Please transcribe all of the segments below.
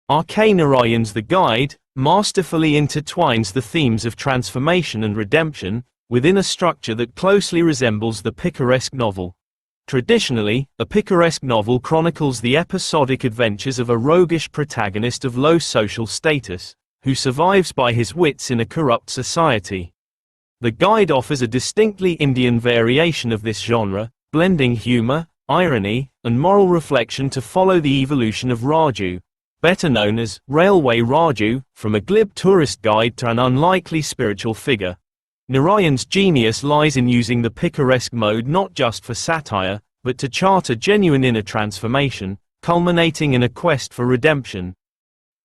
R.K. Narayan's The Guide masterfully intertwines the themes of transformation and redemption within a structure that closely resembles the Picaresque novel. Traditionally, a Picaresque novel chronicles the episodic adventures of a roguish protagonist of low social status, who survives by his wits in a corrupt society. The Guide offers a distinctly Indian variation of this genre, blending humor, irony, and moral reflection to follow the evolution of Raju, better known as Railway Raju, from a glib tourist guide to an unlikely spiritual figure. Narayan's genius lies in using the picaresque mode not just for satire, but to chart a genuine inner transformation, culminating in a quest for redemption.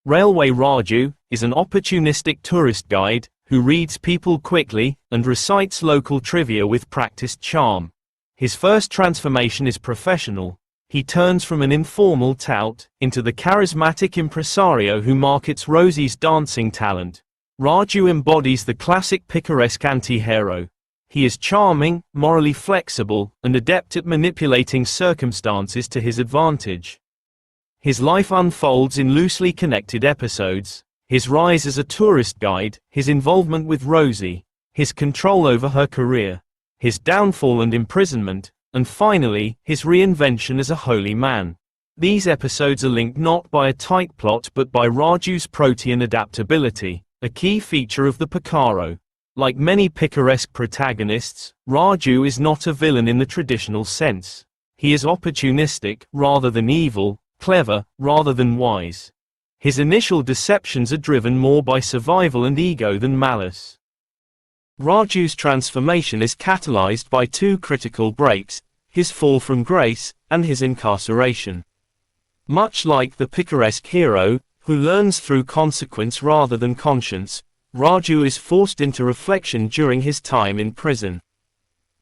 Railway Raju is an opportunistic tourist guide who reads people quickly and recites local trivia with practiced charm. His first transformation is professional. He turns from an informal tout into the charismatic impresario who markets Rosie's dancing talent. Raju embodies the classic picaresque anti-hero. He is charming, morally flexible, and adept at manipulating circumstances to his advantage. His life unfolds in loosely connected episodes: his rise as a tourist guide, his involvement with Rosie, his control over her career, his downfall and imprisonment, and finally, his reinvention as a holy man. These episodes are linked not by a tight plot but by Raju's protean adaptability, a key feature of the Picaro. Like many picaresque protagonists, Raju is not a villain in the traditional sense. He is opportunistic rather than evil, clever rather than wise. His initial deceptions are driven more by survival and ego than malice. Raju's transformation is catalyzed by two critical breaks: his fall from grace, and his incarceration. Much like the picaresque hero, who learns through consequence rather than conscience, Raju is forced into reflection during his time in prison.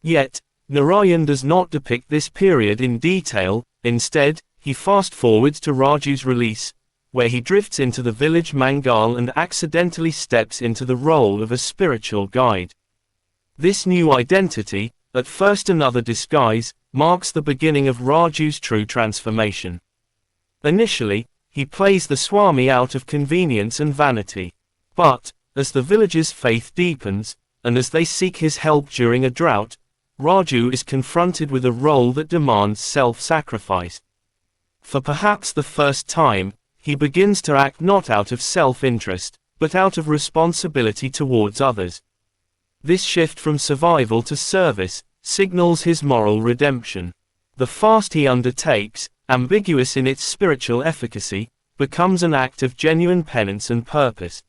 Yet, Narayan does not depict this period in detail. Instead, he fast-forwards to Raju's release, where he drifts into the village Mangal and accidentally steps into the role of a spiritual guide. This new identity, at first another disguise, marks the beginning of Raju's true transformation. Initially, he plays the Swami out of convenience and vanity. But, as the villagers' faith deepens, and as they seek his help during a drought, Raju is confronted with a role that demands self-sacrifice. For perhaps the first time, he begins to act not out of self-interest, but out of responsibility towards others. This shift from survival to service signals his moral redemption. The fast he undertakes, ambiguous in its spiritual efficacy, becomes an act of genuine penance and purpose.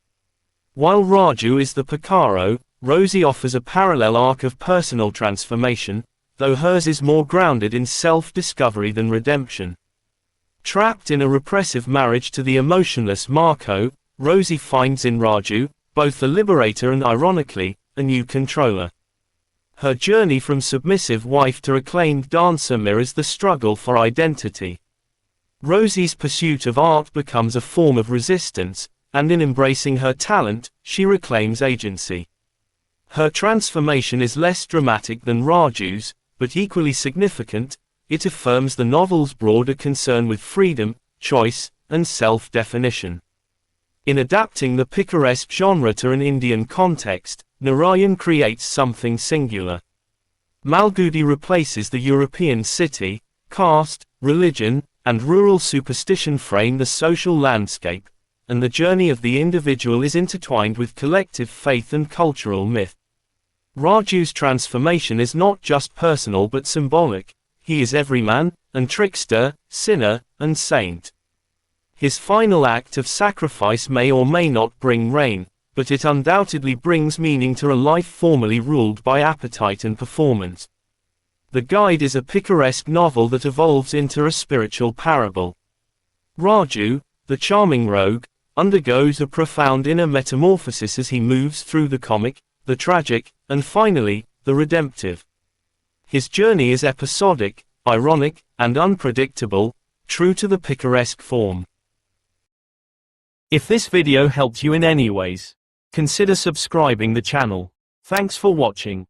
While Raju is the Picaro, Rosie offers a parallel arc of personal transformation, though hers is more grounded in self-discovery than redemption. Trapped in a repressive marriage to the emotionless Marco, Rosie finds in Raju, both the liberator and, ironically, a new controller. Her journey from submissive wife to acclaimed dancer mirrors the struggle for identity. Rosie's pursuit of art becomes a form of resistance, and in embracing her talent, she reclaims agency. Her transformation is less dramatic than Raju's, but equally significant. It affirms the novel's broader concern with freedom, choice, and self-definition. In adapting the picaresque genre to an Indian context, Narayan creates something singular. Malgudi replaces the European city, caste, religion, and rural superstition frame the social landscape, and the journey of the individual is intertwined with collective faith and cultural myth. Raju's transformation is not just personal but symbolic. He is everyman, and trickster, sinner, and saint. His final act of sacrifice may or may not bring rain, but it undoubtedly brings meaning to a life formerly ruled by appetite and performance. The Guide is a picaresque novel that evolves into a spiritual parable. Raju, the charming rogue, undergoes a profound inner metamorphosis as he moves through the comic, the tragic, and finally, the redemptive. His journey is episodic, ironic, and unpredictable, true to the picaresque form. If this video helped you in any ways, consider subscribing the channel. Thanks for watching.